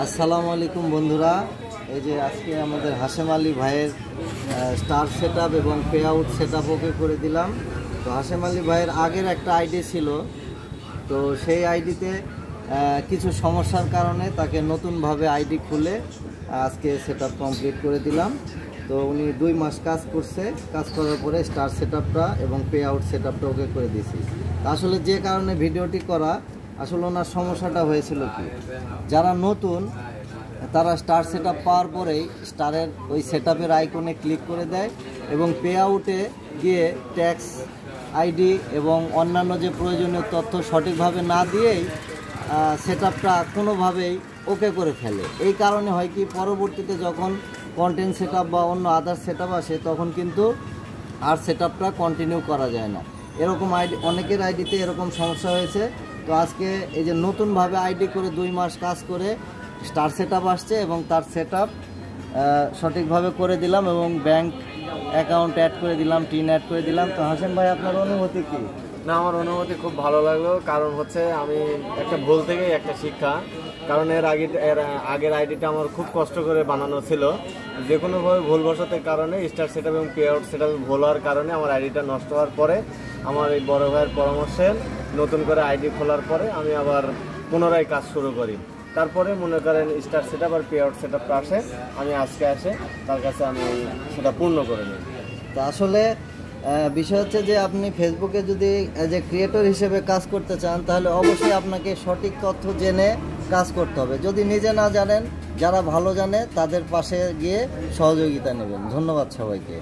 আসসালামু আলাইকুম বন্ধুরা, এই যে আজকে আমাদের হাশেম আলী ভাইয়ের স্টার সেটআপ এবং পে আউট সেটআপ ওকে করে দিলাম। তো হাশেম আলী ভাইয়ের আগের একটা আইডি ছিল, তো সেই আইডিতে কিছু সমস্যার কারণে তাকে নতুনভাবে আইডি খুলে আজকে সেটআপ কমপ্লিট করে দিলাম। তো উনি 2 মাস কাজ করছে, কাজ করার পরে স্টার সেটআপটা এবং পে আউট সেটআপটা ওকে করে দিয়েছি। আসলে যে কারণে ভিডিওটি করা, আসলে ওনার সমস্যাটা হয়েছিল কি, যারা নতুন তারা স্টার সেটআপ পাওয়ার পরেই স্টারের ওই সেটআপের আইকনে ক্লিক করে দেয় এবং পে আউটে গিয়ে ট্যাক্স আইডি এবং অন্যান্য যে প্রয়োজনীয় তথ্য সঠিকভাবে না দিয়েই সেটআপটা কোনোভাবেই ওকে করে ফেলে। এই কারণে হয় কি, পরবর্তীতে যখন কন্টেন্ট সেটআপ বা অন্য আদার সেটআপ আসে তখন কিন্তু আর সেটআপটা কন্টিনিউ করা যায় না। এরকম আইডি অনেকের আইডিতে এরকম সমস্যা হয়েছে। তো আজকে এই যে নতুনভাবে আইডি করে 2 মাস কাজ করে স্টার সেটআপ আসছে এবং তার সেটআপ সঠিকভাবে করে দিলাম এবং ব্যাংক অ্যাকাউন্ট অ্যাড করে দিলাম, টিন অ্যাড করে দিলাম। তো হাশেম ভাই, আপনার অনুভূতি কি? না, আমার অনুভূতি খুব ভালো লাগলো। কারণ হচ্ছে আমি একটা ভুল থেকেই একটা শিক্ষা। কারণ এর আগের আইডিটা আমার খুব কষ্ট করে বানানো ছিল। যে কোনোভাবে ভুলবশতের কারণে স্টার সেটআপ এবং পে আউট সেটআপ ভুল হওয়ার কারণে আমার আইডিটা নষ্ট হওয়ার পরে আমার এই বড় ভাইয়ের পরামর্শে নতুন করে আইডি খোলার পরে আমি আবার পুনরায় কাজ শুরু করি। তারপরে মনে করেন স্টার সেটআপ আর পে আউট সেটআপটা আসে, আমি আজকে আসে তার কাছে আমি সেটা পূর্ণ করে নিই। তো আসলে বিষয় হচ্ছে যে আপনি ফেসবুকে যদি এজ এ ক্রিয়েটর হিসেবে কাজ করতে চান, তাহলে অবশ্যই আপনাকে সঠিক তথ্য জেনে কাজ করতে হবে। যদি নিজে না জানেন, যারা ভালো জানে তাদের পাশে গিয়ে সহযোগিতা নেবেন। ধন্যবাদ সবাইকে।